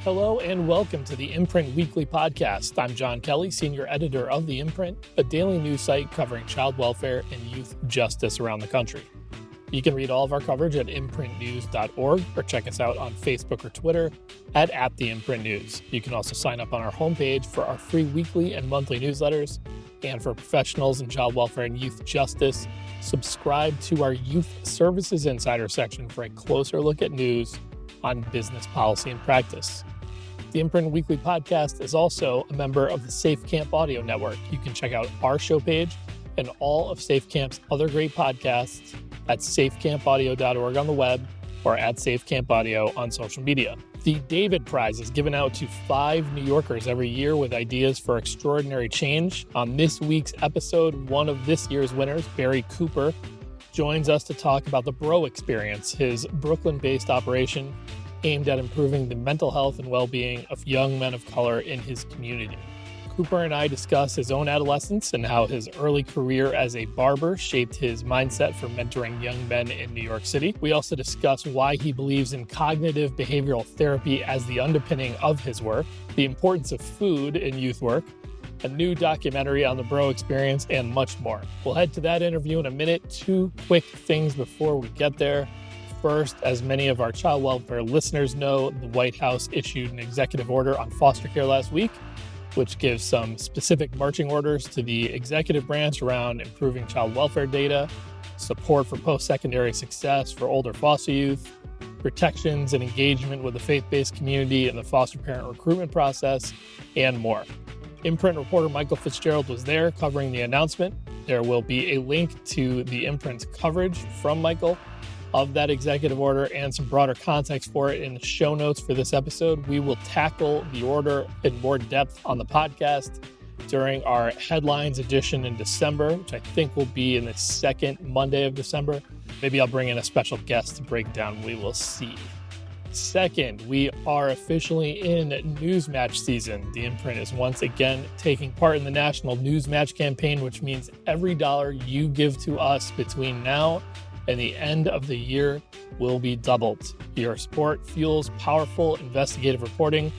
Hello and welcome to the Imprint Weekly Podcast. I'm John Kelly, Senior Editor of The Imprint, a daily news site covering child welfare and youth justice around the country. You can read all of our coverage at imprintnews.org or check us out on Facebook or Twitter at @TheImprintNews. You can also sign up on our homepage for our free weekly and monthly newsletters. And for professionals in child welfare and youth justice, subscribe to our Youth Services Insider section for a closer look at news on business policy and practice. The Imprint Weekly Podcast is also a member of the Safe Camp Audio Network. You can check out our show page and all of Safe Camp's other great podcasts at safecampaudio.org on the web or at Safe Camp Audio on social media. The David Prize is given out to 5 New Yorkers every year with ideas for extraordinary change. On this week's episode, one of this year's winners, Barry Cooper, joins us to talk about the Bro Experience, his Brooklyn-based operation aimed at improving the mental health and well-being of young men of color in his community. Cooper and I discuss his own adolescence and how his early career as a barber shaped his mindset for mentoring young men in New York City. We also discuss why he believes in cognitive behavioral therapy as the underpinning of his work, the importance of food in youth work, a new documentary on the Bro Experience, and much more. We'll head to that interview in a minute. 2 quick things before we get there. First, as many of our child welfare listeners know, the White House issued an executive order on foster care last week, which gives some specific marching orders to the executive branch around improving child welfare data, support for post-secondary success for older foster youth, protections and engagement with the faith-based community in the foster parent recruitment process, and more. Imprint reporter Michael Fitzgerald was there covering the announcement. There will be a link to the Imprint's coverage from Michael of that executive order and some broader context for it in the show notes for this episode. We will tackle the order in more depth on the podcast during our headlines edition in December, which I think will be in the second Monday of December. Maybe I'll bring in a special guest to break down. We will see. Second, we are officially in Newsmatch season. The Imprint is once again taking part in the National Newsmatch campaign, which means every dollar you give to us between now and the end of the year will be doubled. Your support fuels powerful investigative reporting,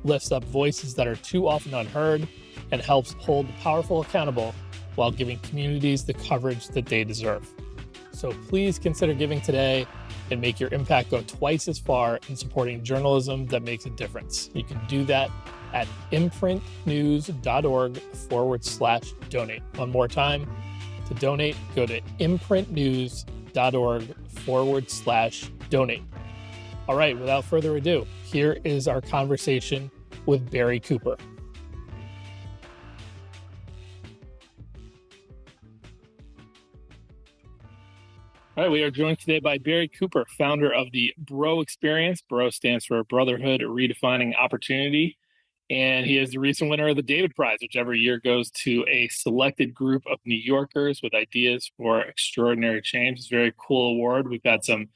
lifts up voices that are too often unheard, and helps hold the powerful accountable while giving communities the coverage that they deserve. So please consider giving today and make your impact go twice as far in supporting journalism that makes a difference. You can do that at imprintnews.org/donate. One more time, to donate, go to imprintnews.org/donate. All right, without further ado, here is our conversation with Barry Cooper. All right, we are joined today by Barry Cooper, founder of the Bro Experience. Bro stands for Brotherhood Redefining Opportunity. And he is the recent winner of the David Prize, which every year goes to a selected group of New Yorkers with ideas for extraordinary change. It's a very cool award. We've had some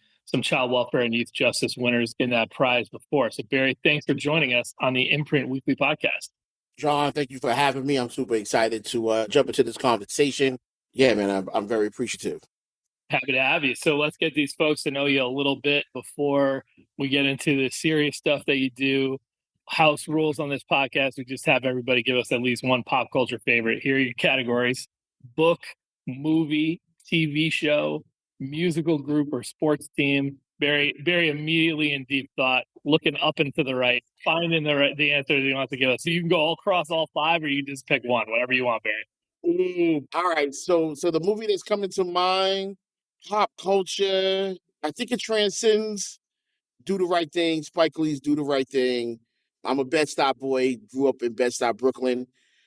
child welfare and youth justice winners in that prize before. So Barry, thanks for joining us on the Imprint Weekly Podcast. John, thank you for having me. I'm super excited to jump into this conversation. Yeah, man, I'm very appreciative. Happy to have you. So let's get these folks to know you a little bit before we get into the serious stuff that you do. House rules on this podcast. We just have everybody give us at least one pop culture favorite. Here are your categories: book, movie, TV show, musical group, or sports team. Barry immediately in deep thought, looking up and to the right, finding the answer that he wants to give us. So you can go all across all 5, or you can just pick one, whatever you want, Barry. All right. So the movie that's coming to mind, pop culture, I think it transcends Do the Right Thing, Spike Lee's Do the Right Thing. I'm a Bed-Stuy boy, grew up in Bed-Stuy, Brooklyn,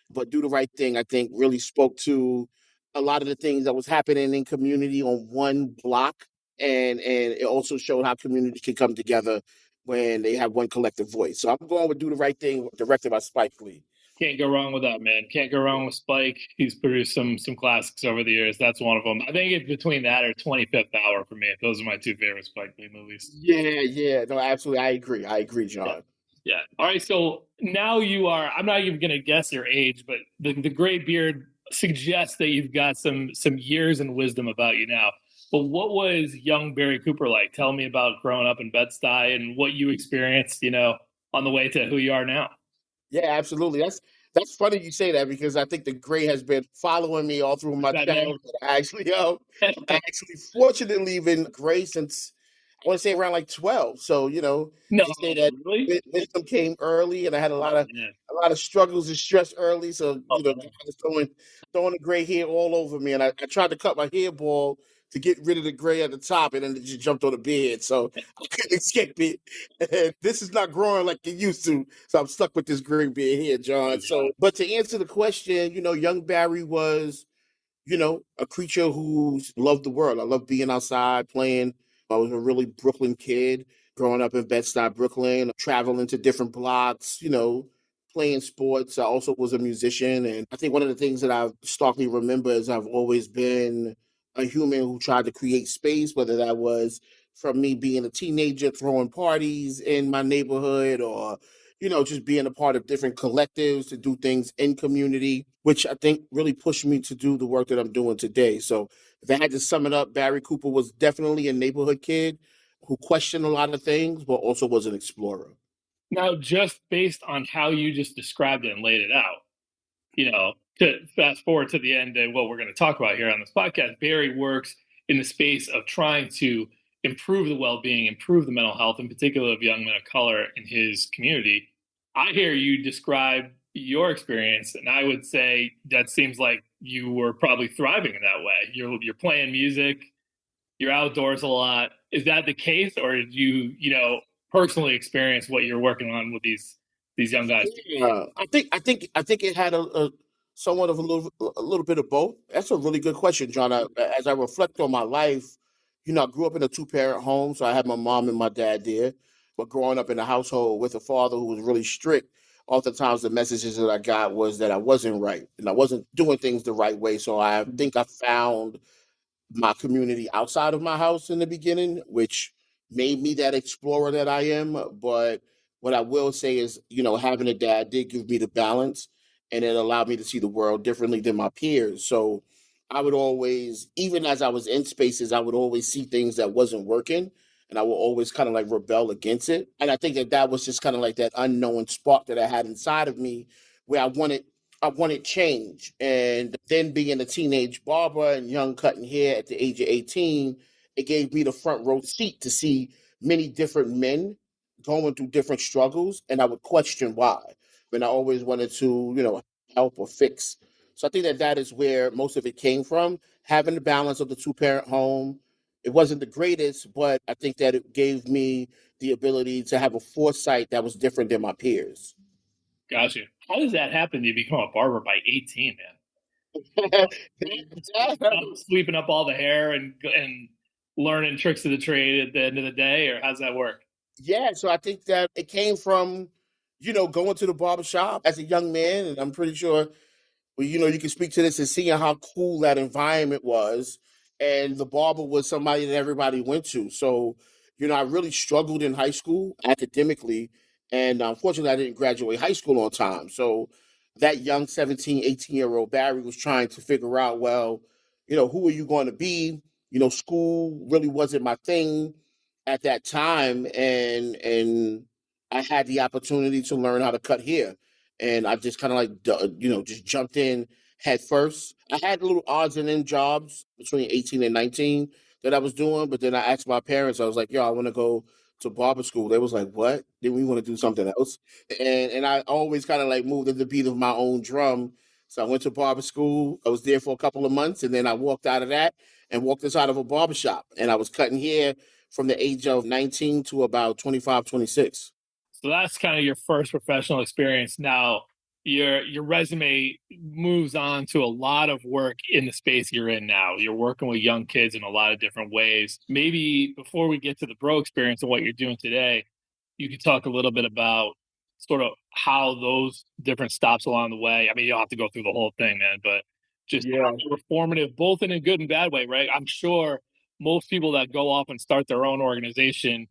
but Do the Right Thing, I think, really spoke to a lot of the things that was happening in community on one block, and it also showed how communities can come together when they have one collective voice. So I'm going with Do the Right Thing, directed by Spike Lee. Can't go wrong with that, man. Can't go wrong with Spike. He's produced some classics over the years. That's one of them. I think it's between that or 25th Hour for me. Those are my 2 favorite Spike Lee movies. Yeah. No, absolutely. I agree, John. Yeah. All right. So now you are, I'm not even going to guess your age, but the gray beard suggests that you've got some years and wisdom about you now. But what was young Barry Cooper like? Tell me about growing up in Bed-Stuy and what you experienced, on the way to who you are now. Yeah, absolutely. That's funny you say that because I think the gray has been following me all through Is my that there? childhood. I actually fortunately been gray since I want to say around like 12. So, No, they say that really? wisdom came early and I had Oh man. a lot of struggles and stress early. So, Oh, God was throwing the gray hair all over me. And I tried to cut my hair bald to get rid of the gray at the top and then it just jumped on the beard. So I couldn't escape it. And this is not growing like it used to. So I'm stuck with this gray beard here, John. yeah. So, but to answer the question, young Barry was a creature who loved the world. I loved being outside playing. I was a really Brooklyn kid growing up in Bed-Stuy, Brooklyn, traveling to different blocks, playing sports. I also was a musician. And I think one of the things that I starkly remember is I've always been a human who tried to create space, whether that was from me being a teenager throwing parties in my neighborhood or just being a part of different collectives to do things in community, which I think really pushed me to do the work that I'm doing today. So if I had to sum it up, Barry Cooper was definitely a neighborhood kid who questioned a lot of things, but also was an explorer. Now, just based on how you just described it and laid it out, to fast forward to the end of what we're going to talk about here on this podcast, Barry works in the space of trying to improve the well-being, improve the mental health, in particular of young men of color in his community. I hear you describe your experience, and I would say that seems like you were probably thriving in that way. You're playing music, you're outdoors a lot. Is that the case, or did you personally experience what you're working on with these young guys? Yeah, I think it had a somewhat of a little bit of both. That's a really good question, John. As I reflect on my life, I grew up in a two-parent home, so I had my mom and my dad there. But growing up in a household with a father who was really strict, oftentimes the messages that I got was that I wasn't right and I wasn't doing things the right way. So I think I found my community outside of my house in the beginning, which made me that explorer that I am. But what I will say is, having a dad did give me the balance and it allowed me to see the world differently than my peers. So I would always, even as I was in spaces, I would always see things that wasn't working and I would always kind of like rebel against it. And I think that that was just kind of like that unknown spark that I had inside of me where I wanted change. And then being a teenage barber and young cutting hair at the age of 18, it gave me the front row seat to see many different men going through different struggles. And I would question why. When I always wanted to, help or fix. So I think that that is where most of it came from. Having the balance of the two-parent home. It wasn't the greatest, but I think that it gave me the ability to have a foresight that was different than my peers. Gotcha. How does that happen? You become a barber by 18, man. Sweeping up all the hair and learning tricks of the trade at the end of the day, or how's that work? Yeah, so I think that it came from, going to the barbershop as a young man, and I'm pretty sure well, you can speak to this and seeing how cool that environment was. And the barber was somebody that everybody went to. So, I really struggled in high school academically. And unfortunately, I didn't graduate high school on time. So that young 17, 18-year-old Barry was trying to figure out, well, who are you going to be? School really wasn't my thing at that time. And I had the opportunity to learn how to cut hair and I just kind of like just jumped in head first. I had little odds and end jobs between 18 and 19 that I was doing, but then I asked my parents. I was like, "Yo, I want to go to barber school." They was like, "What?" Then we want to do something else, and I always kind of like moved at the beat of my own drum. So I went to barber school. I was there for a couple of months, and then I walked out of that and walked inside of a barber shop, and I was cutting hair from the age of 19 to about 25, 26. So that's kind of your first professional experience. Now your resume moves on to a lot of work in the space you're in now. You're working with young kids in a lot of different ways. Maybe before we get to the bro experience and what you're doing today, you could talk a little bit about sort of how those different stops along the way. I mean, you don't have to go through the whole thing, man, but just how Yeah. they were formative, both in a good and bad way, right? I'm sure most people that go off and start their own organization,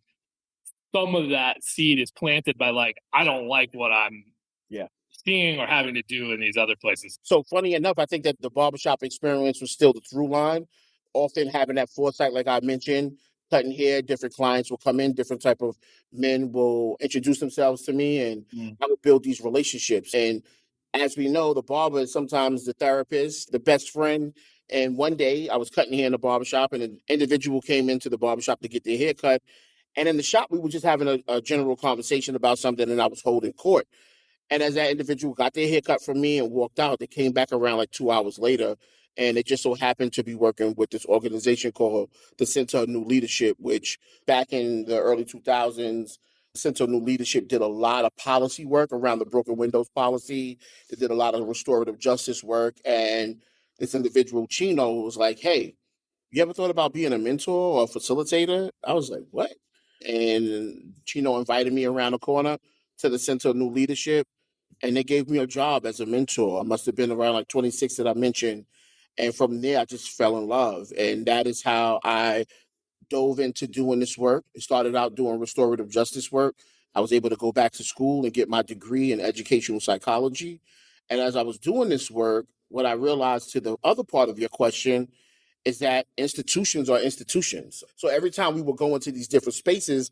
some of that seed is planted by like, I don't like what I'm Yeah. seeing or having to do in these other places. So funny enough, I think that the barbershop experience was still the through line. Often having that foresight, like I mentioned, cutting hair. Different clients will come in, different type of men will introduce themselves to me, and I would build these relationships. And as we know, the barber is sometimes the therapist, the best friend. And one day I was cutting hair in the barbershop, and an individual came into the barbershop to get their hair cut. And in the shop, we were just having a general conversation about something, and I was holding court. And as that individual got their haircut from me and walked out, they came back around like 2 hours later. And it just so happened to be working with this organization called the Center of New Leadership, which back in the early 2000s, Center of New Leadership did a lot of policy work around the broken windows policy. They did a lot of restorative justice work. And this individual, Chino, was like, hey, you ever thought about being a mentor or a facilitator? I was like, what? And Chino invited me around the corner to the Center of New Leadership, and they gave me a job as a mentor. I must have been around like 26 that I mentioned. And from there, I just fell in love. And that is how I dove into doing this work. I started out doing restorative justice work. I was able to go back to school and get my degree in educational psychology. And as I was doing this work, what I realized, to the other part of your question, is that institutions are institutions. So every time we would go into these different spaces,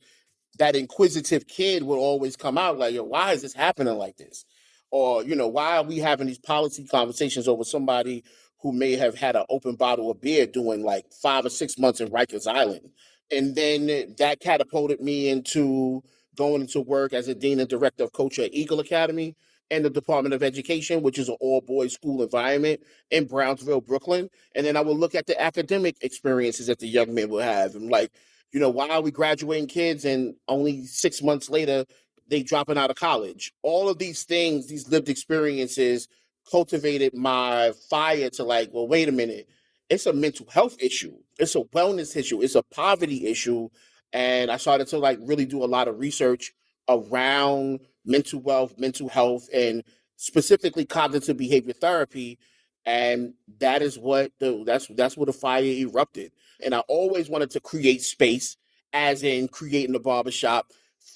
that inquisitive kid would always come out like, yo, why is this happening like this? Or, why are we having these policy conversations over somebody who may have had an open bottle of beer doing like 5 or 6 months in Rikers Island? And then that catapulted me into going into work as a dean and director of culture at Eagle Academy and the Department of Education, which is an all-boys school environment in Brownsville, Brooklyn. And then I would look at the academic experiences that the young men will have. And like, why are we graduating kids and only 6 months later they dropping out of college? All of these things, these lived experiences cultivated my fire to like, well, wait a minute. It's a mental health issue. It's a wellness issue. It's a poverty issue. And I started to like really do a lot of research around mental wealth, mental health, and specifically cognitive behavior therapy. And that is what that's where the fire erupted. And I always wanted to create space, as in creating a barbershop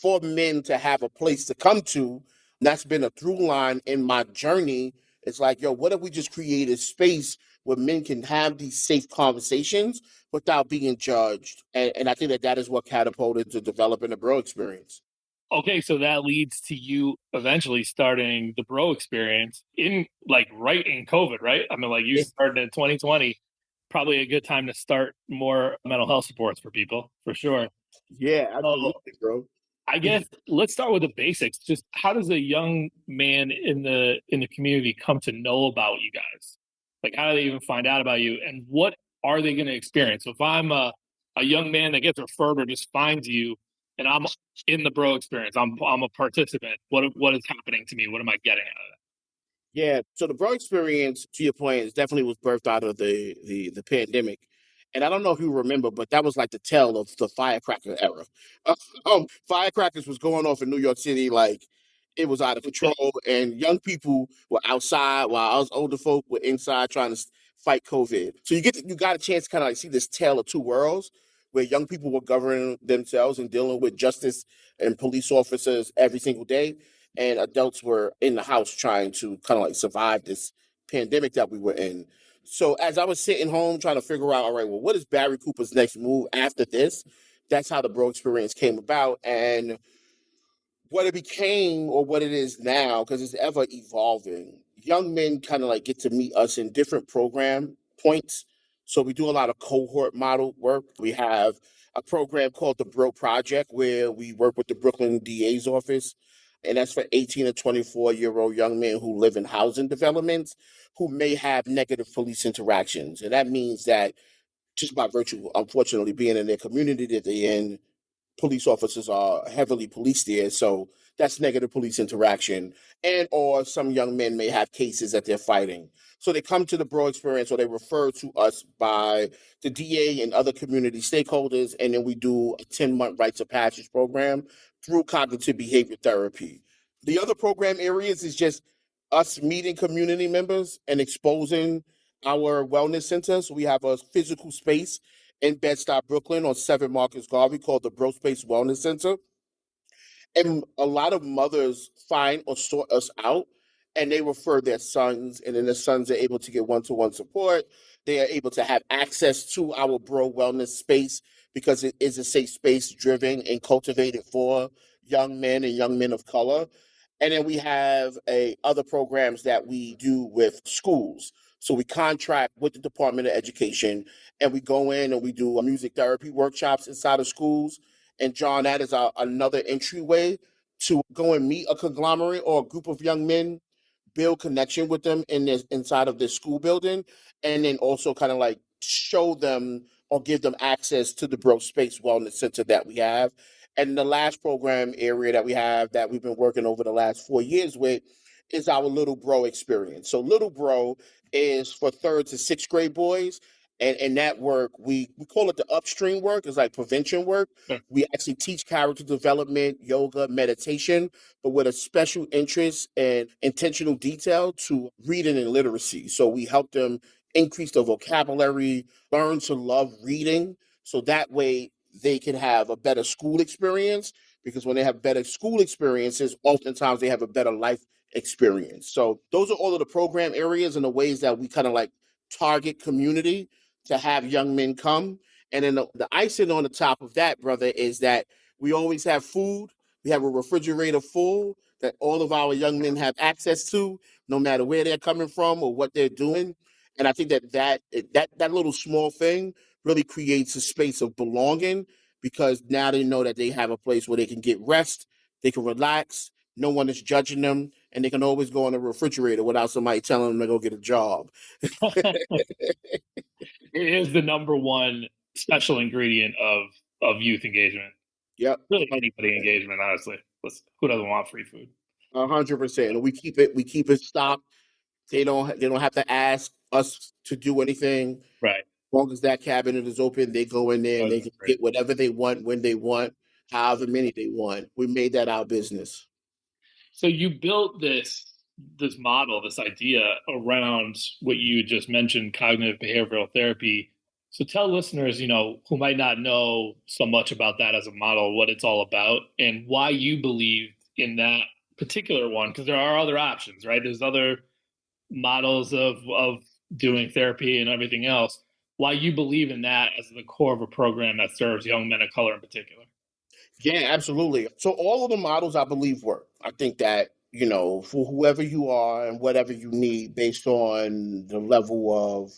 for men to have a place to come to. And that's been a through line in my journey. It's like, yo, what if we just create a space where men can have these safe conversations without being judged? And I think that is what catapulted to developing the bro experience. Okay, so that leads to you eventually starting the bro experience in like right in COVID, right? I mean, like you started in 2020, probably a good time to start more mental health supports for people, for sure. Yeah, So absolutely, bro. I guess let's start with the basics. Just how does a young man in the community come to know about you guys? Like how do they even find out about you, and what are they going to experience? So if I'm a young man that gets referred or just finds you and I'm in the bro experience, I'm a participant. What is happening to me? What am I getting out of Yeah. So the bro experience, to your point, is definitely was birthed out of the pandemic. And I don't know if you remember, but that was like the tale of the firecracker era. Firecrackers was going off in New York City like it was out of control, and young people were outside while us older folk were inside trying to fight COVID. So you got a chance to kind of like see this tale of two worlds, where young people were governing themselves and dealing with justice and police officers every single day, and adults were in the house trying to kind of like survive this pandemic that we were in. So as I was sitting home trying to figure out, all right, well, what is Barry Cooper's next move after this? That's how the bro experience came about. And what it became, or what it is now, because it's ever evolving. Young men kind of like get to meet us in different program points. So we do a lot of cohort model work. We have a program called the Bro Project, where we work with the Brooklyn DA's office. And that's for 18 to 24-year-old young men who live in housing developments who may have negative police interactions. And that means that just by virtue, unfortunately, being in their community that they're in, police officers are heavily policed there, so that's negative police interaction. And or some young men may have cases that they're fighting. So they come to the bro experience, or they refer to us by the DA and other community stakeholders, and then we do a 10-month rites of passage program through cognitive behavior therapy. The other program areas is just us meeting community members and exposing our wellness center. So we have a physical space in Bed-Stuy, Brooklyn on 7 Marcus Garvey called the Bro Space Wellness Center. And a lot of mothers find or sort us out, and they refer their sons, and then the sons are able to get one-to-one support. They are able to have access to our bro wellness space because it is a safe space driven and cultivated for young men and young men of color. And then we have other programs that we do with schools. So we contract with the Department of Education, and we go in and we do music therapy workshops inside of schools. And John, that is another entryway to go and meet a conglomerate or a group of young men, build connection with them inside of this school building, and then also kind of like show them or give them access to the Bro Space Wellness Center that we have. And the last program area that we have that we've been working over the last 4 years with is our Little Bro experience. So Little Bro is for third to sixth grade boys. And that work, we call it the upstream work. It's like prevention work. Sure. We actually teach character development, yoga, meditation, but with a special interest and intentional detail to reading and literacy. So we help them increase their vocabulary, learn to love reading, so that way they can have a better school experience, because when they have better school experiences, oftentimes they have a better life experience. So those are all of the program areas and the ways that we kind of like target community to have young men come. And then the icing on the top of that, brother, is that we always have food. We have a refrigerator full that all of our young men have access to, no matter where they're coming from or what they're doing. And I think that little small thing really creates a space of belonging, because now they know that they have a place where they can get rest, they can relax, no one is judging them, and they can always go on the refrigerator without somebody telling them to go get a job. It is the number one special ingredient of youth engagement. Yep, Really, anybody engagement, honestly. Who doesn't want free food? 100%. And we keep it stocked. They don't have to ask us to do anything. Right. As long as that cabinet is open, they go in there and they can get whatever they want when they want, however many they want. We made that our business. So you built this model, this idea around what you just mentioned, cognitive behavioral therapy. So tell listeners, who might not know so much about that as a model, what it's all about and why you believe in that particular one, because there are other options, right? There's other models of doing therapy and everything else. Why you believe in that as the core of a program that serves young men of color in particular. Yeah, absolutely. So all of the models I believe work. I think that, for whoever you are and whatever you need based on the level of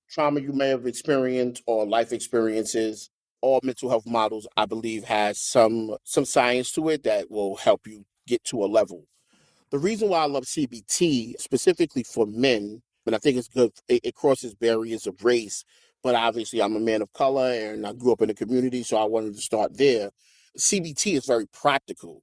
trauma you may have experienced or life experiences, all mental health models I believe has some science to it that will help you get to a level. The reason why I love CBT specifically for men, and I think it's good, it crosses barriers of race, but obviously I'm a man of color and I grew up in the community, so I wanted to start there. CBT is very practical.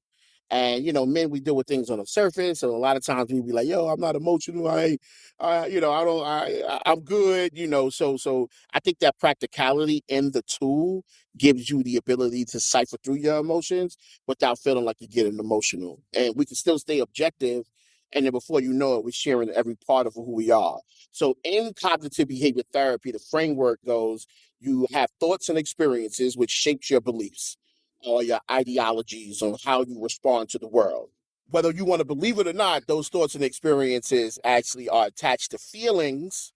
And, men, we deal with things on the surface. And a lot of times we be like, yo, I'm not emotional. I don't, I'm good, So I think that practicality in the tool gives you the ability to cipher through your emotions without feeling like you're getting emotional. And we can still stay objective. And then before you know it, we're sharing every part of who we are. So in cognitive behavior therapy, the framework goes, you have thoughts and experiences which shapes your beliefs or your ideologies on how you respond to the world. Whether you want to believe it or not, those thoughts and experiences actually are attached to feelings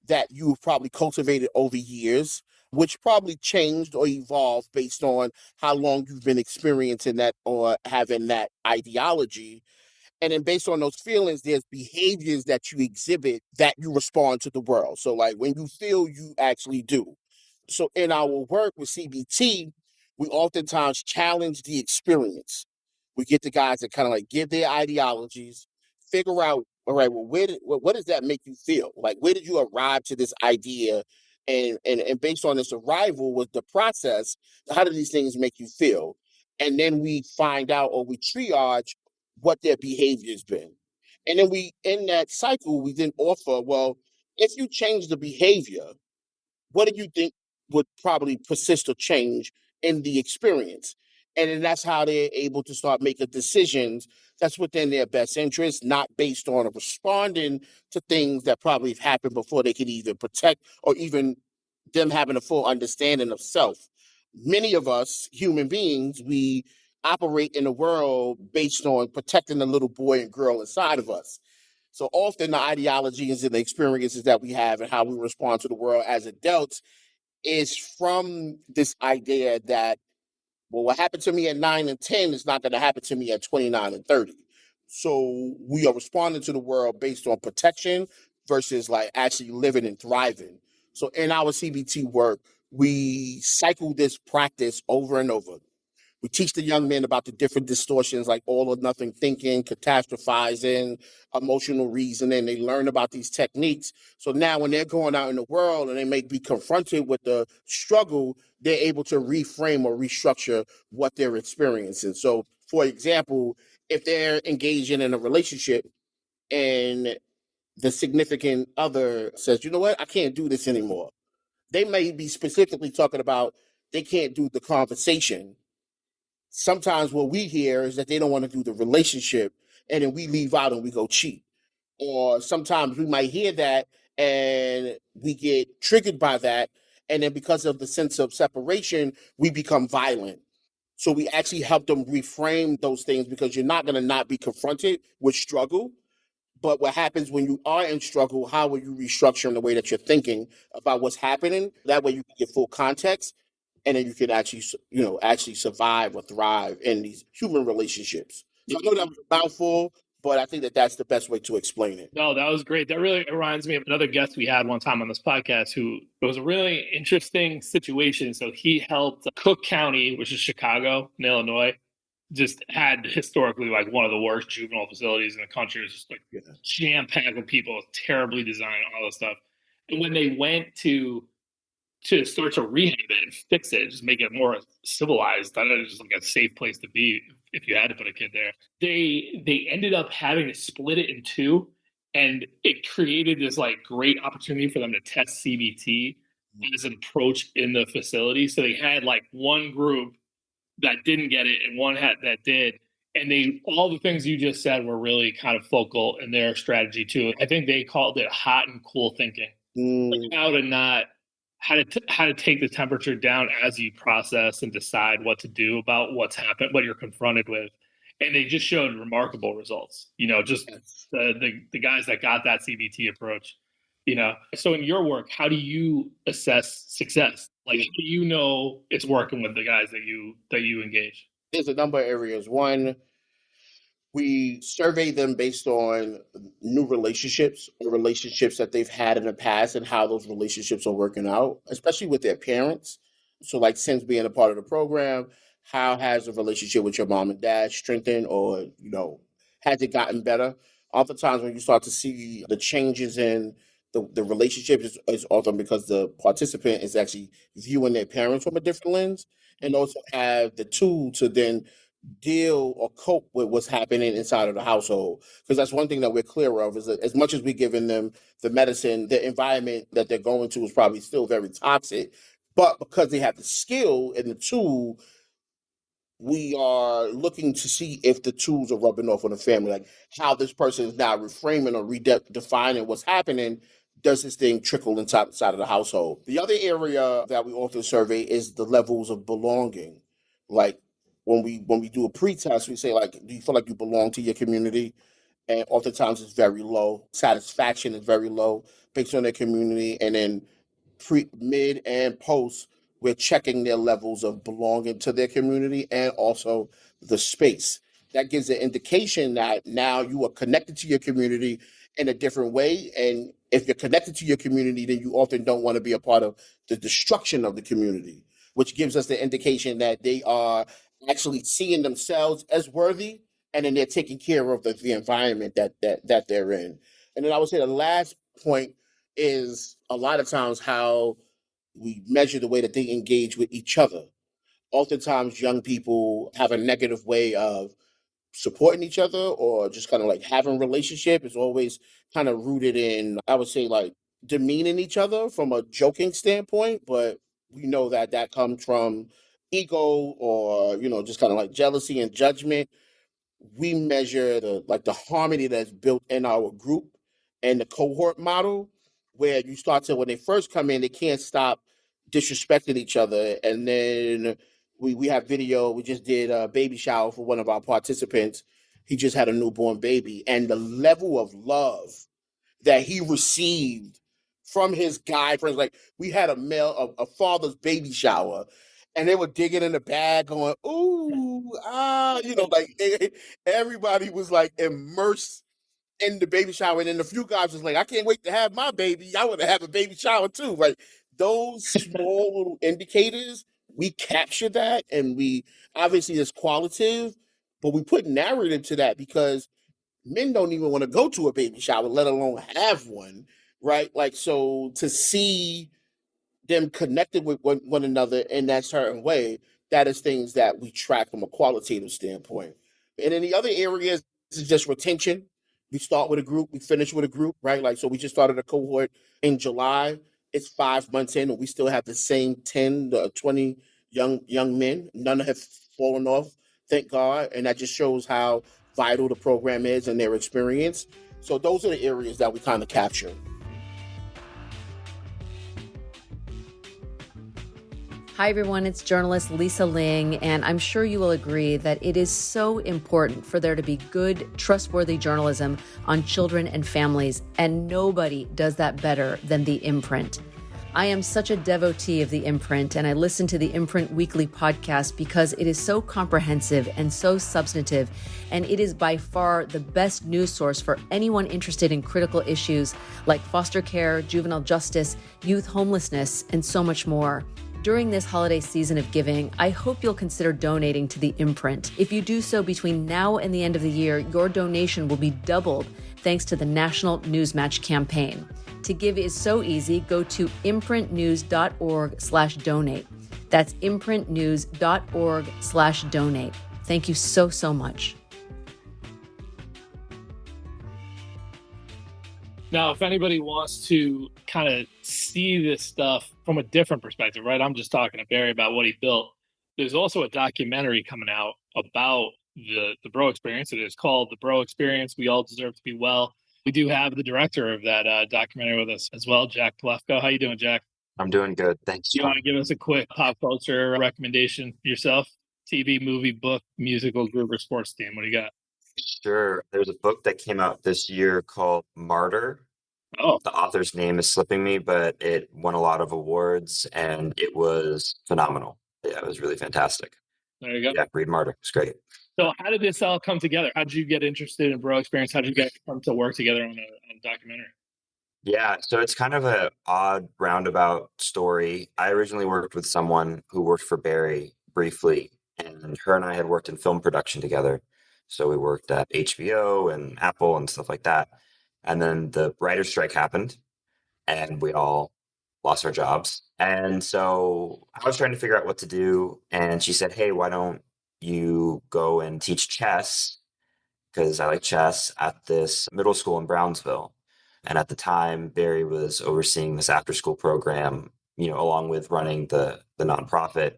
that you've probably cultivated over years, which probably changed or evolved based on how long you've been experiencing that or having that ideology. And then based on those feelings, there's behaviors that you exhibit that you respond to the world. So like when you feel, you actually do. So in our work with CBT, we oftentimes challenge the experience. We get the guys that kind of like give their ideologies, figure out, all right, well, what does that make you feel? Like, where did you arrive to this idea? And based on this arrival with the process, how do these things make you feel? And then we find out or we triage what their behavior's been. And then in that cycle, we then offer, well, if you change the behavior, what do you think would probably persist or change in the experience? And then that's how they're able to start making decisions that's within their best interest, not based on responding to things that probably have happened before they could either protect or even them having a full understanding of self. Many of us human beings, we operate in the world based on protecting the little boy and girl inside of us. So often the ideologies and the experiences that we have and how we respond to the world as adults is from this idea that, well, what happened to me at 9 and 10 is not going to happen to me at 29 and 30. So we are responding to the world based on protection versus like actually living and thriving. So in our CBT work, we cycle this practice over and over. We teach the young men about the different distortions like all or nothing thinking, catastrophizing, emotional reasoning. They learn about these techniques. So now when they're going out in the world and they may be confronted with the struggle, they're able to reframe or restructure what they're experiencing. So, for example, if they're engaging in a relationship and the significant other says, you know what, I can't do this anymore. They may be specifically talking about they can't do the conversation. Sometimes what we hear is that they don't want to do the relationship and then we leave out and we go cheat. Or sometimes we might hear that and we get triggered by that. And then because of the sense of separation, we become violent. So we actually help them reframe those things because you're not going to not be confronted with struggle. But what happens when you are in struggle, how will you restructure in the way that you're thinking about what's happening? That way you can get full context and then you can actually, actually survive or thrive in these human relationships. So I know that was a mouthful, but I think that that's the best way to explain it. No, that was great. That really reminds me of another guest we had one time on this podcast who it was a really interesting situation. So he helped Cook County, which is Chicago in Illinois, just had historically like one of the worst juvenile facilities in the country. It was just like jam packed with people, terribly designed, all this stuff. And when they went to start to rehab it and fix it, just make it more civilized. That is just like a safe place to be if you had to put a kid there. They ended up having to split it in two, and it created this like great opportunity for them to test CBT as an approach in the facility. So they had like one group that didn't get it and one had that did. And they all the things you just said were really kind of focal in their strategy too. I think they called it hot and cool thinking. Like how to take the temperature down as you process and decide what to do about what's happened, what you're confronted with. And they just showed remarkable results. Just the guys that got that CBT approach. So in your work, how do you assess success? Like, how do you know it's working with the guys that you engage? There's a number of areas. One, we survey them based on new relationships or relationships that they've had in the past and how those relationships are working out, especially with their parents. So, like, since being a part of the program, how has the relationship with your mom and dad strengthened or, has it gotten better? Oftentimes, when you start to see the changes in the relationship is often because the participant is actually viewing their parents from a different lens and also have the tool to then deal or cope with what's happening inside of the household. Because that's one thing that we're clear of is that as much as we're giving them the medicine, the environment that they're going to is probably still very toxic. But because they have the skill and the tool, we are looking to see if the tools are rubbing off on the family, like how this person is now reframing or redefining what's happening. Does this thing trickle inside of the household? The other area that we often survey is the levels of belonging. Like when we do a pre-test, we say like, do you feel like you belong to your community? And oftentimes it's very low. Satisfaction is very low based on their community, and then mid, and post, we're checking their levels of belonging to their community and also the space. That gives an indication that now you are connected to your community in a different way. And if you're connected to your community, then you often don't want to be a part of the destruction of the community, which gives us the indication that they are actually seeing themselves as worthy and then they're taking care of the environment that they're in. And then I would say the last point is a lot of times how we measure the way that they engage with each other. Oftentimes, young people have a negative way of supporting each other or just kind of like having relationship is always kind of rooted in, I would say, like demeaning each other from a joking standpoint. But we know that that comes from ego or, just kind of like jealousy and judgment. We measure the harmony that's built in our group and the cohort model where you start to when they first come in they can't stop disrespecting each other, and then we have video. We just did a baby shower for one of our participants. He just had a newborn baby, and the level of love that he received from his guy friends. Like, we had a father's baby shower, and they were digging in the bag, going, "Ooh, ah," like everybody was like immersed in the baby shower, and then a few guys was like, "I can't wait to have my baby. I want to have a baby shower too." Right? Those small little indicators, we capture that, and we obviously it's qualitative, but we put narrative to that because men don't even want to go to a baby shower, let alone have one, right? Like, so to see them connected with one another in that certain way, that is things that we track from a qualitative standpoint. And in the other areas, is just retention. We start with a group, we finish with a group, right? Like, so we just started a cohort in July. It's 5 months in, and we still have the same 10 to 20 young men. None have fallen off, thank God. And that just shows how vital the program is and their experience. So those are the areas that we kind of capture. Hi, everyone. It's journalist Lisa Ling, and I'm sure you will agree that it is so important for there to be good, trustworthy journalism on children and families, and nobody does that better than The Imprint. I am such a devotee of The Imprint, and I listen to The Imprint Weekly podcast because it is so comprehensive and so substantive, and it is by far the best news source for anyone interested in critical issues like foster care, juvenile justice, youth homelessness, and so much more. During this holiday season of giving, I hope you'll consider donating to The Imprint. If you do so between now and the end of the year, your donation will be doubled thanks to the National Newsmatch campaign. To give is so easy. Go to imprintnews.org/donate. That's imprintnews.org/donate. Thank you so much. Now, if anybody wants to kind of see this stuff from a different perspective, right? I'm just talking to Barry about what he built. There's also a documentary coming out about the Bro Experience. It is called The Bro Experience. We All Deserve to Be Well. We do have the director of that documentary with us as well, Jack Plefko. How you doing, Jack? I'm doing good. Thanks. You want to give us a quick pop culture recommendation yourself? TV, movie, book, musical group, or sports team? What do you got? Sure. There's a book that came out this year called Martyr. Oh, The author's name is slipping me, but it won a lot of awards and it was phenomenal. Yeah, it was really fantastic. there you go. Yeah, read Martyr. It's great. So how did this all come together? How did you get interested in Bro Experience? How did you guys come to work together on a documentary? Yeah, so it's kind of an odd roundabout story. I originally worked with someone who worked for Barry briefly, and her and I had worked in film production together. So we worked at HBO and Apple and stuff like that. And then the writer's strike happened, and we all lost our jobs. And so I was trying to figure out what to do. And she said, "Hey, why don't you go and teach chess?" Because I like chess at this middle school in Brownsville. And at the time, Barry was overseeing this after school program, along with running the nonprofit.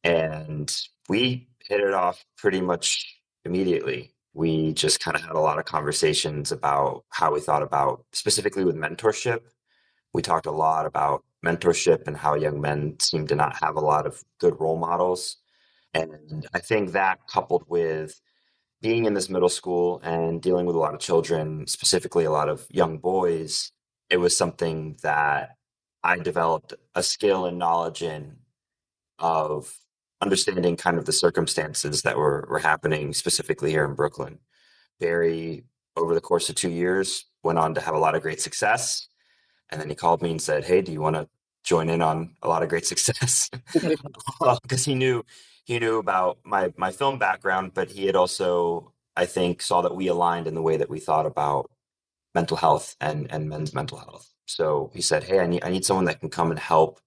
And we hit it off pretty much immediately. We just kind of had a lot of conversations about how we thought about, specifically with mentorship. We talked a lot about mentorship and how young men seem to not have a lot of good role models. And I think that, coupled with being in this middle school and dealing with a lot of children, specifically a lot of young boys, it was something that I developed a skill and knowledge in, of understanding kind of the circumstances that were happening specifically here in Brooklyn. Barry, over the course of 2 years, went on to have a lot of great success. And then he called me and said, "Hey, do you want to join in on a lot of great success?" Because he knew about my film background, but he had also, I think, saw that we aligned in the way that we thought about mental health and men's mental health. So he said, "Hey, I need someone that can come and help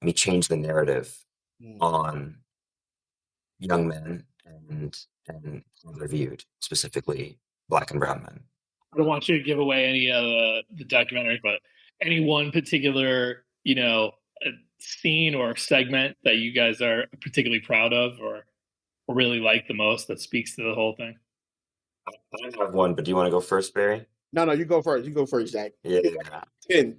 me change the narrative on young men and how they're viewed, specifically Black and brown men." I don't want you to give away any of the documentary, but any one particular, scene or segment that you guys are particularly proud of or really like the most that speaks to the whole thing? I have one, but do you want to go first, Barry? No, you go first. You go first, Zach. Yeah. 10.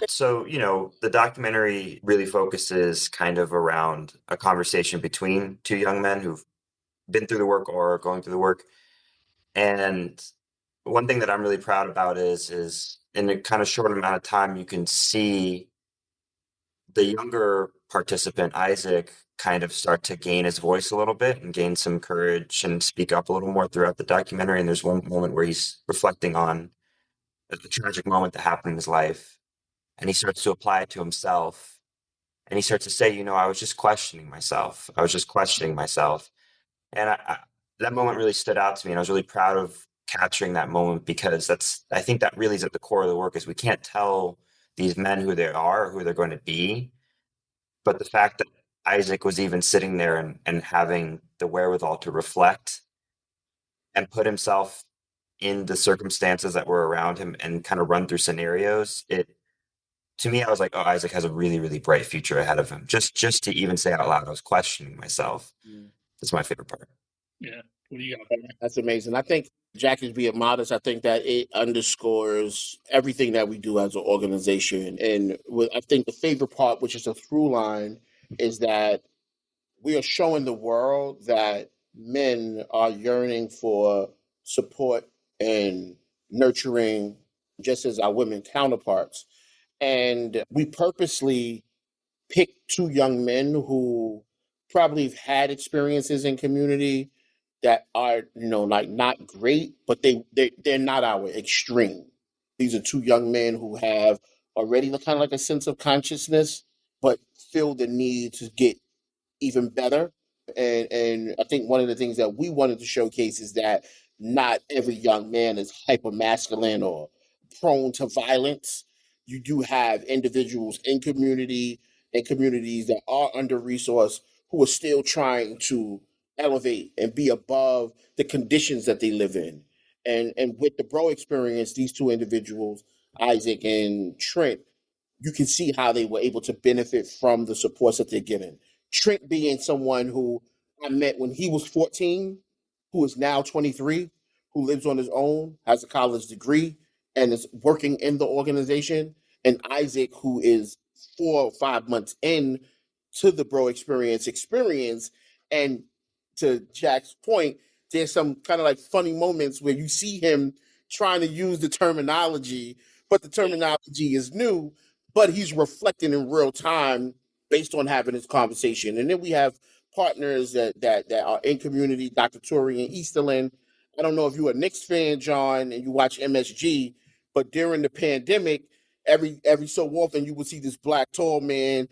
So, the documentary really focuses kind of around a conversation between two young men who've been through the work or are going through the work. And one thing that I'm really proud about is in a kind of short amount of time, you can see the younger participant, Isaac, kind of start to gain his voice a little bit and gain some courage and speak up a little more throughout the documentary. And there's one moment where he's reflecting on a tragic moment that happened in his life, and he starts to apply it to himself. And he starts to say, I was just questioning myself. I was just questioning myself. And that moment really stood out to me. And I was really proud of capturing that moment, because I think that really is at the core of the work. Is we can't tell these men who they are, or who they're going to be. But the fact that Isaac was even sitting there and having the wherewithal to reflect and put himself in the circumstances that were around him and kind of run through scenarios, to me, I was like, oh, Isaac has a really, really bright future ahead of him. Just to even say out loud, I was questioning myself. That's my favorite part. Yeah. What do you got? That's amazing. I think Jack is being modest. I think that it underscores everything that we do as an organization. And I think the favorite part, which is a through line, is that we are showing the world that men are yearning for support and nurturing, just as our women counterparts. And we purposely picked two young men who probably have had experiences in community that are, like not great, but they're not our extreme. These are two young men who have already kind of like a sense of consciousness, but feel the need to get even better. And I think one of the things that we wanted to showcase is that not every young man is hyper masculine or prone to violence. You do have individuals in communities that are under resourced, who are still trying to elevate and be above the conditions that they live in. And with the bro experience, these two individuals, Isaac and Trent, you can see how they were able to benefit from the supports that they're getting. Trent being someone who I met when he was 14, who is now 23, who lives on his own, has a college degree, and is working in the organization. And Isaac, who is 4 or 5 months in to the bro experience. And to Jack's point, there's some kind of like funny moments where you see him trying to use the terminology, but the terminology is new, but he's reflecting in real time based on having this conversation. And then we have partners that are in community, Dr. Tori and Easterland. I don't know if you're a Knicks fan, John, and you watch MSG, but during the pandemic, every so often you would see this black tall man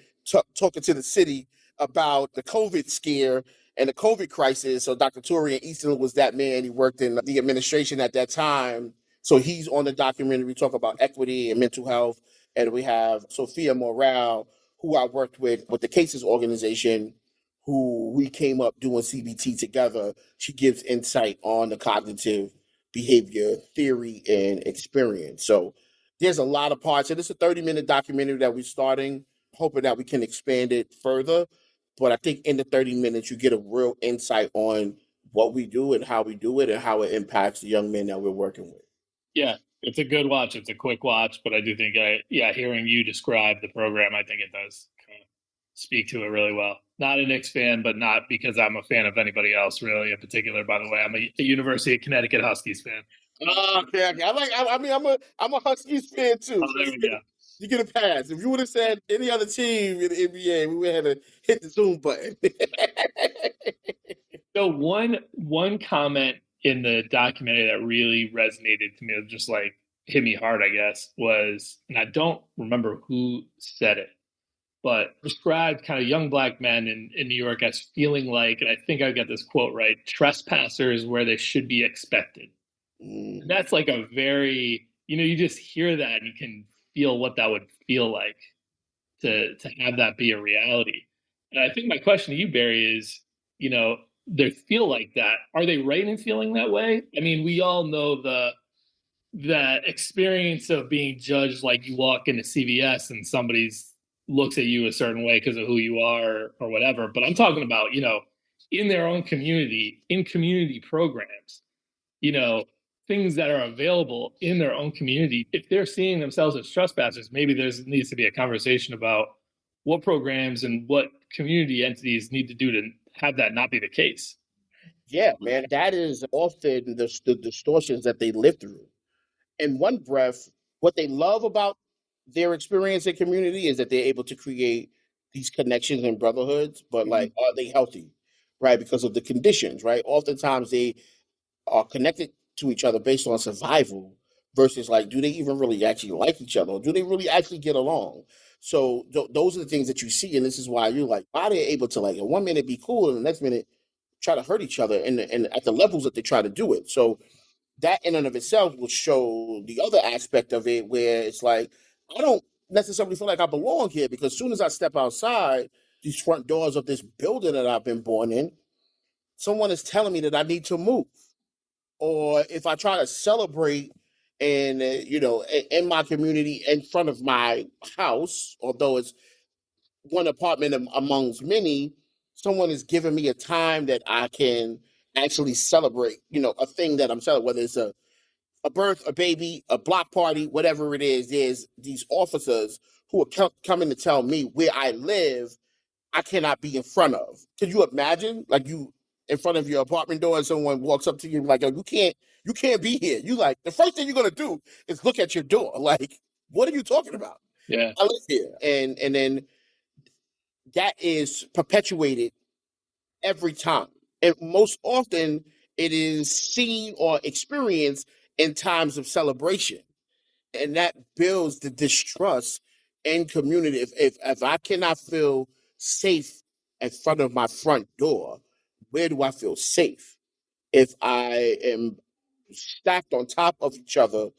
talking to the city about the COVID scare and the COVID crisis. So Dr. Tori and Easton was that man. He worked in the administration at that time. So he's on the documentary. We talk about equity and mental health. And we have Sophia Morale, who I worked with the Cases organization, who we came up doing CBT together. She gives insight on the cognitive behavior theory and experience. So there's a lot of parts. And it's a 30-minute documentary that we're starting, hoping that we can expand it further. But I think in the 30 minutes, you get a real insight on what we do and how we do it and how it impacts the young men that we're working with. Yeah, it's a good watch. It's a quick watch, but I do think, hearing you describe the program, I think it does kind of speak to it really well. Not a Knicks fan, but not because I'm a fan of anybody else really in particular. By the way, I'm a University of Connecticut Huskies fan. Okay. I'm a Huskies fan too. Oh, there we go. You get a pass. If you would have said any other team in the NBA, we would have had to hit the Zoom button. So one comment in the documentary that really resonated to me, just like hit me hard, I guess, was, and I don't remember who said it, but described kind of young black men in New York as feeling like, and I think I got this quote right, trespassers where they should be expected. And that's like a very, you just hear that and you can feel what that would feel like to have that be a reality. And I think my question to you, Barry, is, they feel like that. Are they right in feeling that way? I mean, we all know that experience of being judged, like you walk into CVS and somebody's looks at you a certain way because of who you are or whatever. But I'm talking about, in their own community, in community programs, things that are available in their own community. If they're seeing themselves as trespassers, maybe needs to be a conversation about what programs and what community entities need to do to have that not be the case. Yeah, man, that is often the distortions that they live through. In one breath, what they love about their experience in community is that they're able to create these connections and brotherhoods, but like, are they healthy? Right? Because of the conditions, right? Oftentimes they are connected to each other based on survival versus like, do they even really actually like each other? Or do they really actually get along? So those are the things that you see, and this is why you're like, why are they able to like in 1 minute be cool and the next minute try to hurt each other and at the levels that they try to do it. So that in and of itself will show the other aspect of it where it's like, I don't necessarily feel like I belong here because as soon as I step outside these front doors of this building that I've been born in, someone is telling me that I need to move. Or if I try to celebrate and in my community in front of my house, although it's one apartment amongst many, someone is giving me a time that I can actually celebrate, a thing that I'm celebrating, whether it's a birth, a baby, a block party, whatever it is. There's these officers who are coming to tell me where I live I cannot be in front of. Could you imagine, like you in front of your apartment door and someone walks up to you like, "Oh, you can't be here." You like the first thing you're gonna do is look at your door. Like, what are you talking about? Yeah. I live here, and then that is perpetuated every time, and most often it is seen or experienced in times of celebration, and that builds the distrust in community. If I cannot feel safe in front of my front door, where do I feel safe? If I am stacked on top of each other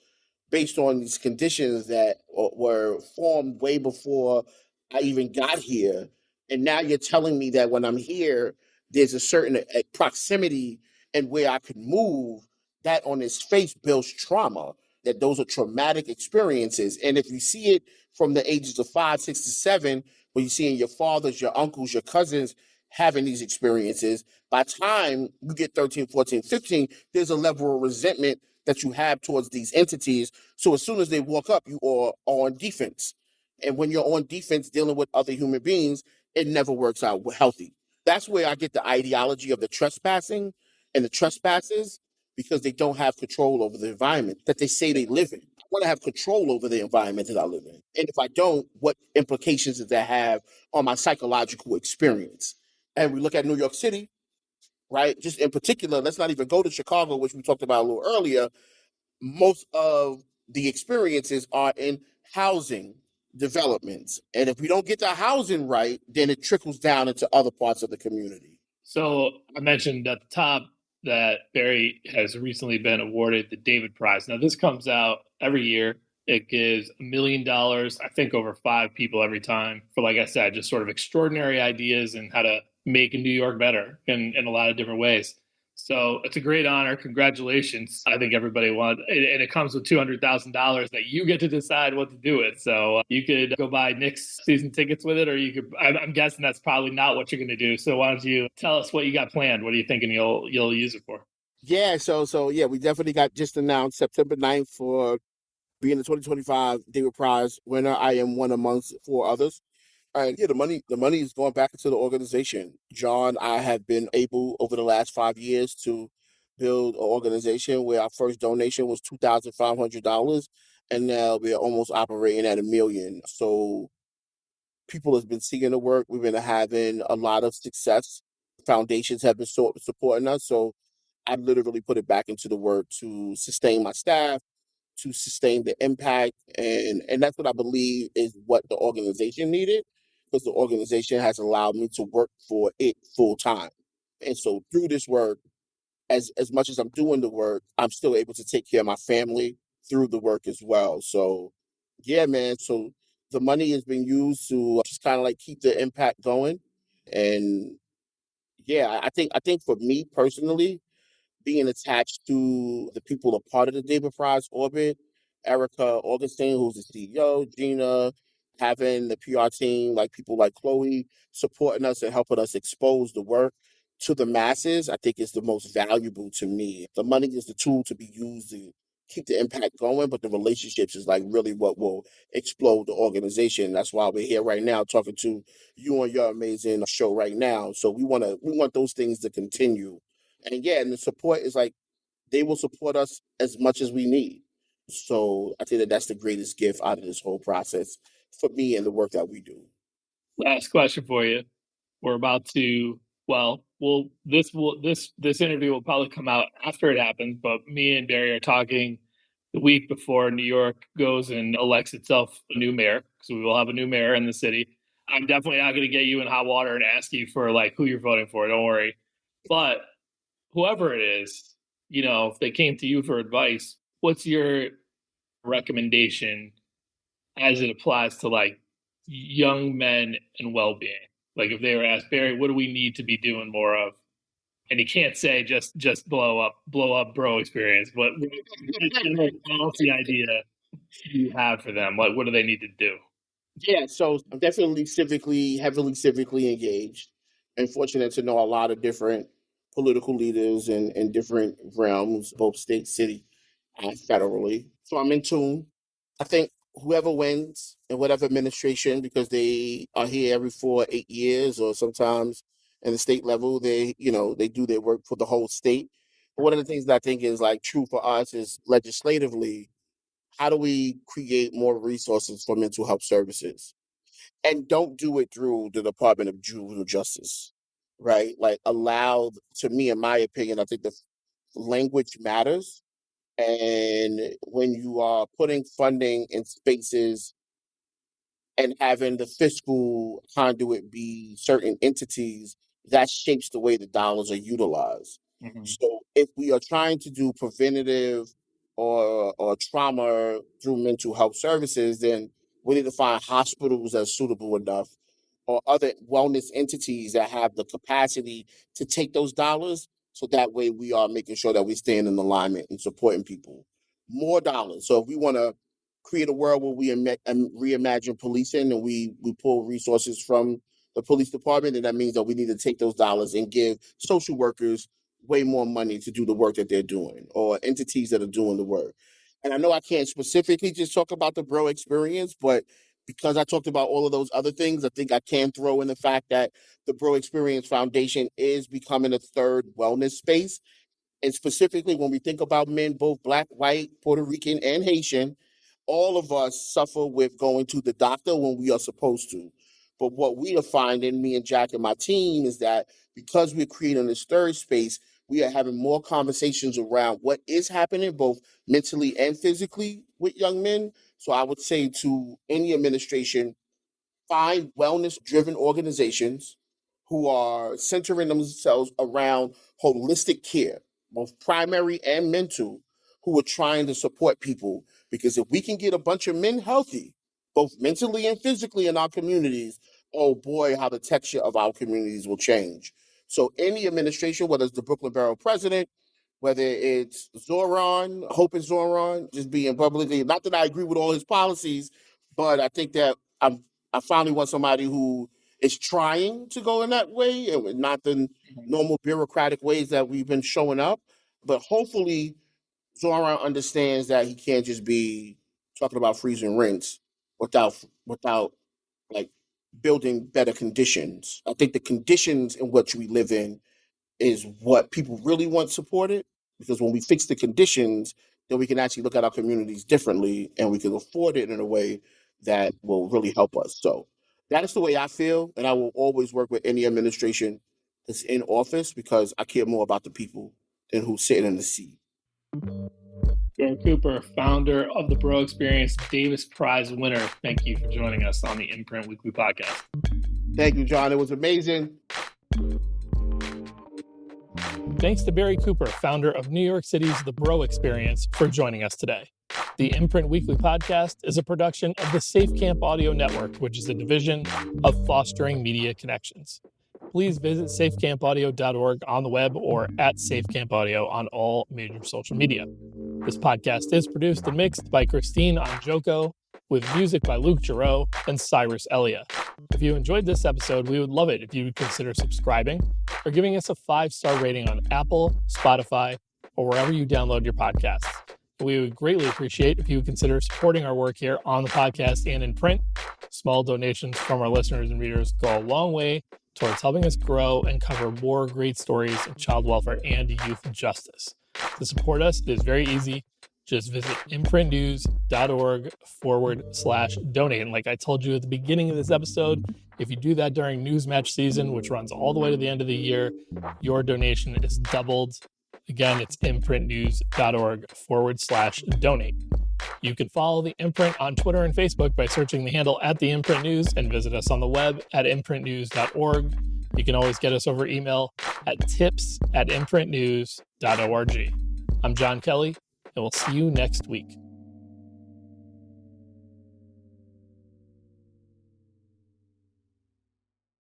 based on these conditions that were formed way before I even got here. And now you're telling me that when I'm here, there's a certain proximity and where I could move. That on its face builds trauma. That those are traumatic experiences. And if you see it from the ages of 5, 6 to 7, when you're seeing your fathers, your uncles, your cousins having these experiences, by the time you get 13, 14, 15, there's a level of resentment that you have towards these entities. So as soon as they walk up, you are on defense. And when you're on defense dealing with other human beings, it never works out healthy. That's where I get the ideology of the trespassing and the trespassers because they don't have control over the environment that they say they live in. I want to have control over the environment that I live in. And if I don't, what implications does that have on my psychological experience? And we look at New York City, right? Just in particular, let's not even go to Chicago, which we talked about a little earlier. Most of the experiences are in housing developments. And if we don't get the housing right, then it trickles down into other parts of the community. So I mentioned at the top that Barry has recently been awarded the David Prize. Now, this comes out every year. It gives $1 million, I think over 5 people every time, for, like I said, just sort of extraordinary ideas and how to make New York better in a lot of different ways. So it's a great honor. Congratulations. I think everybody wants, and it comes with $200,000 that you get to decide what to do with. So you could go buy Knicks season tickets with it, or you could, I'm guessing that's probably not what you're going to do. So why don't you tell us what you got planned? What are you thinking you'll use it for? Yeah, so yeah, we definitely got just announced September 9th for being the 2025 David Prize winner. I am one amongst 4 others. And yeah, the money is going back into the organization. John, I have been able over the last 5 years to build an organization where our first donation was $2,500, and now we're almost operating at $1 million. So people have been seeing the work. We've been having a lot of success. Foundations have been supporting us. So I literally put it back into the work to sustain my staff, to sustain the impact, and that's what I believe is what the organization needed, because the organization has allowed me to work for it full time. And so through this work, as much as I'm doing the work, I'm still able to take care of my family through the work as well. So yeah, man. So the money has been used to just kind of like keep the impact going. And yeah, I think for me personally, being attached to the people a part of the David Prize orbit, Erica Augustine, who's the CEO, Gina, having the PR team, like people like Chloe supporting us and helping us expose the work. to the masses, I think is the most valuable to me. The money is the tool to be used to keep the impact going, but the relationships is like really what will explode the organization. That's why we're here right now talking to you on your amazing show right now. So we want those things to continue. And yeah, and the support is like they will support us as much as we need. So I think that that's the greatest gift out of this whole process for me and the work that we do. Last question for you. We're about to, this interview will probably come out after it happens, but me and Barry are talking the week before New York goes and elects itself a new mayor, because we will have a new mayor in the city. I'm definitely not going to get you in hot water and ask you for like who you're voting for. Don't worry. But whoever it is, if they came to you for advice, what's your recommendation as it applies to like young men and well-being? Like if they were asked, Barry, what do we need to be doing more of? And you can't say just blow up bro experience, but what policy idea do you have for them? What do they need to do? Yeah, so I'm definitely heavily civically engaged, and fortunate to know a lot of different political leaders in different realms, both state, city, and federally. So I'm in tune. I think whoever wins in whatever administration, because they are here every 4 8 years, or sometimes in the state level, they do their work for the whole state. But one of the things that I think is like true for us is legislatively, how do we create more resources for mental health services? And don't do it through the Department of Juvenile Justice, right? Like allow, to me, in my opinion, I think the language matters. And when you are putting funding in spaces and having the fiscal conduit be certain entities, that shapes the way the dollars are utilized. Mm-hmm. So if we are trying to do preventative or trauma through mental health services, then we need to find hospitals that are suitable enough or other wellness entities that have the capacity to take those dollars. So that way we are making sure that we stand in alignment and supporting people. More dollars. So if we want to create a world where we reimagine policing and we pull resources from the police department, and that means that we need to take those dollars and give social workers way more money to do the work that they're doing, or entities that are doing the work. And I know I can't specifically just talk about the bro experience, but because I talked about all of those other things, I think I can throw in the fact that the Bro Experience Foundation is becoming a third wellness space. And specifically, when we think about men, both Black, white, Puerto Rican, and Haitian, all of us suffer with going to the doctor when we are supposed to. But what we are finding, me and Jack and my team, is that because we're creating this third space, we are having more conversations around what is happening, both mentally and physically, with young men. So I would say to any administration, find wellness-driven organizations who are centering themselves around holistic care, both primary and mental, who are trying to support people. Because if we can get a bunch of men healthy, both mentally and physically in our communities, oh boy, how the texture of our communities will change. So any administration, whether it's the Brooklyn Borough president, whether it's Zoran, Hope and Zoran, just being publicly, not that I agree with all his policies, but I think that I finally want somebody who is trying to go in that way and not the normal bureaucratic ways that we've been showing up. But hopefully Zoran understands that he can't just be talking about freezing rents without like building better conditions. I think the conditions in which we live in is what people really want supported, because when we fix the conditions, then we can actually look at our communities differently and we can afford it in a way that will really help us. So that is the way I feel, and I will always work with any administration that's in office because I care more about the people than who's sitting in the seat. Barry Cooper, founder of the Bro Experience, Davis Prize winner. Thank you for joining us on the Imprint Weekly Podcast. Thank you, John. It was amazing. Thanks to Barry Cooper, founder of New York City's The Bro Experience, for joining us today. The Imprint Weekly Podcast is a production of the Safe Camp Audio Network, which is a division of Fostering Media Connections. Please visit safecampaudio.org on the web or at safecampaudio on all major social media. This podcast is produced and mixed by Christine Anjoko. with music by Luke Giroux and Cyrus Elia. If you enjoyed this episode, we would love it if you would consider subscribing or giving us a 5-star rating on Apple, Spotify, or wherever you download your podcasts. We would greatly appreciate if you would consider supporting our work here on the podcast and in print. Small donations from our listeners and readers go a long way towards helping us grow and cover more great stories of child welfare and youth justice. To support us, it is very easy. Just visit imprintnews.org/donate. And like I told you at the beginning of this episode, if you do that during Newsmatch season, which runs all the way to the end of the year, your donation is doubled. Again, it's imprintnews.org/donate. You can follow The Imprint on Twitter and Facebook by searching the handle @TheImprintNews and visit us on the web at imprintnews.org. You can always get us over email at tips@imprintnews.org. I'm John Kelly, and we'll see you next week.